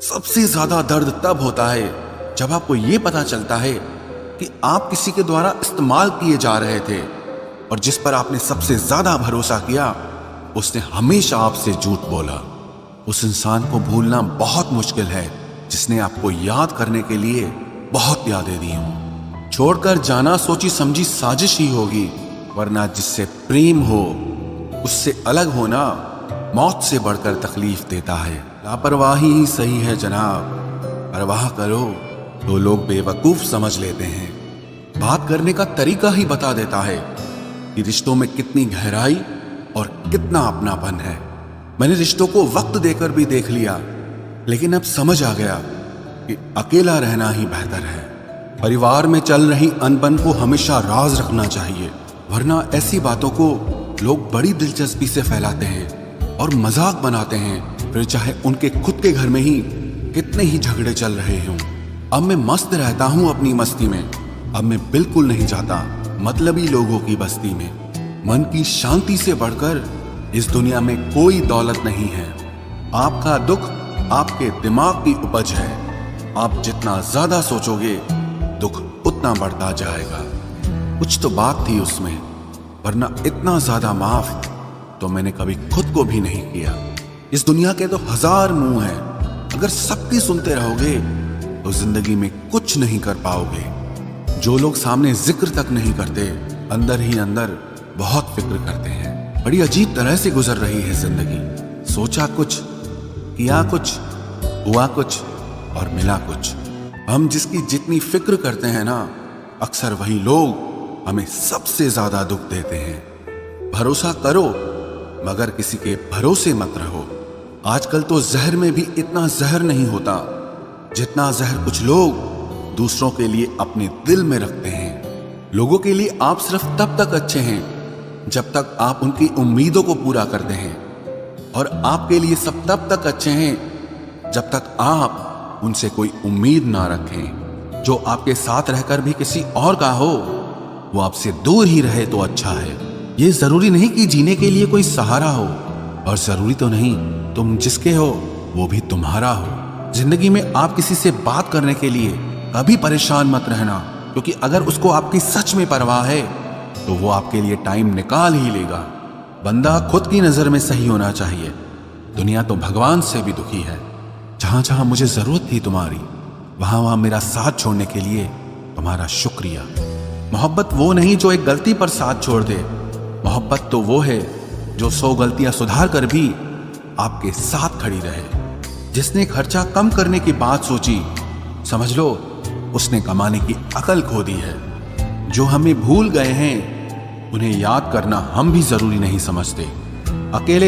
सबसे ज्यादा दर्द तब होता है जब आपको यह पता चलता है कि आप किसी के द्वारा इस्तेमाल किए जा रहे थे और जिस पर आपने सबसे ज्यादा भरोसा किया उसने हमेशा आपसे झूठ बोला। उस इंसान को भूलना बहुत मुश्किल है जिसने आपको याद करने के लिए बहुत यादें दी हों। छोड़कर जाना सोची समझी साजिश ही होगी, वरना जिससे प्रेम हो उससे अलग होना मौत से बढ़कर तकलीफ देता है। लापरवाही ही सही है जनाब, परवाह करो तो लोग बेवकूफ समझ लेते हैं। बात करने का तरीका ही बता देता है कि रिश्तों में कितनी गहराई और कितना अपनापन है। मैंने रिश्तों को वक्त देकर भी देख लिया, लेकिन अब समझ आ गया कि अकेला रहना ही बेहतर है। परिवार में चल रही अनबन को हमेशा राज रखना चाहिए, वरना ऐसी बातों को लोग बड़ी दिलचस्पी से फैलाते हैं और मजाक बनाते हैं, फिर चाहे उनके खुद के घर में ही कितने ही झगड़े चल रहे हों। अब मैं मस्त रहता हूं अपनी मस्ती में। अब मैं बिल्कुल नहीं चाहता मतलबी लोगों की बस्ती में। मन की शांति से बढ़कर इस दुनिया में कोई दौलत नहीं है। आपका दुख आपके दिमाग की उपज है। आप जितना ज्यादा सोचोगे दुख उतना बढ़ता जाएगा। कुछ तो बात थी उसमें, वरना इतना ज्यादा माफ तो मैंने कभी खुद को भी नहीं किया। इस दुनिया के तो हजार मुंह हैं, अगर सबकी सुनते रहोगे तो जिंदगी में कुछ नहीं कर पाओगे। जो लोग सामने जिक्र तक नहीं करते, अंदर ही अंदर बहुत फिक्र करते हैं। बड़ी अजीब तरह से गुजर रही है जिंदगी। सोचा कुछ, किया कुछ, हुआ कुछ और मिला कुछ। हम जिसकी जितनी फिक्र करते हैं ना, अक्सर वही लोग हमें सबसे ज्यादा दुख देते हैं। भरोसा करो मगर किसी के भरोसे मत रहो। आजकल तो जहर में भी इतना जहर नहीं होता जितना जहर कुछ लोग दूसरों के लिए अपने दिल में रखते हैं। लोगों के लिए आप सिर्फ तब तक अच्छे हैं जब तक आप उनकी उम्मीदों को पूरा करते हैं, और आपके लिए सब तब तक अच्छे हैं जब तक आप उनसे कोई उम्मीद ना रखें। जो आपके साथ रहकर भी किसी और का हो वो आपसे दूर ही रहे तो अच्छा है। ये जरूरी नहीं कि जीने के लिए कोई सहारा हो, और जरूरी तो नहीं तुम जिसके हो वो भी तुम्हारा हो। जिंदगी में आप किसी से बात करने के लिए कभी परेशान मत रहना, क्योंकि अगर उसको आपकी सच में परवाह है तो वो आपके लिए टाइम निकाल ही लेगा। बंदा खुद की नजर में सही होना चाहिए। दुनिया तो भगवान से भी दुखी है। जहां जहां मुझे जरूरत थी तुम्हारी, वहां वहां मेरा साथ छोड़ने के लिए तुम्हारा शुक्रिया। मोहब्बत वो नहीं जो एक गलती पर साथ छोड़ दे। मोहब्बत तो वो है जो 100 गलतियां सुधार कर भी आपके साथ खड़ी रहे। जिसने खर्चा कम करने की बात सोची, समझ लो उसने कमाने की अकल खो दी है। जो हमें भूल गए हैं उन्हें याद करना हम भी जरूरी नहीं समझते। अकेले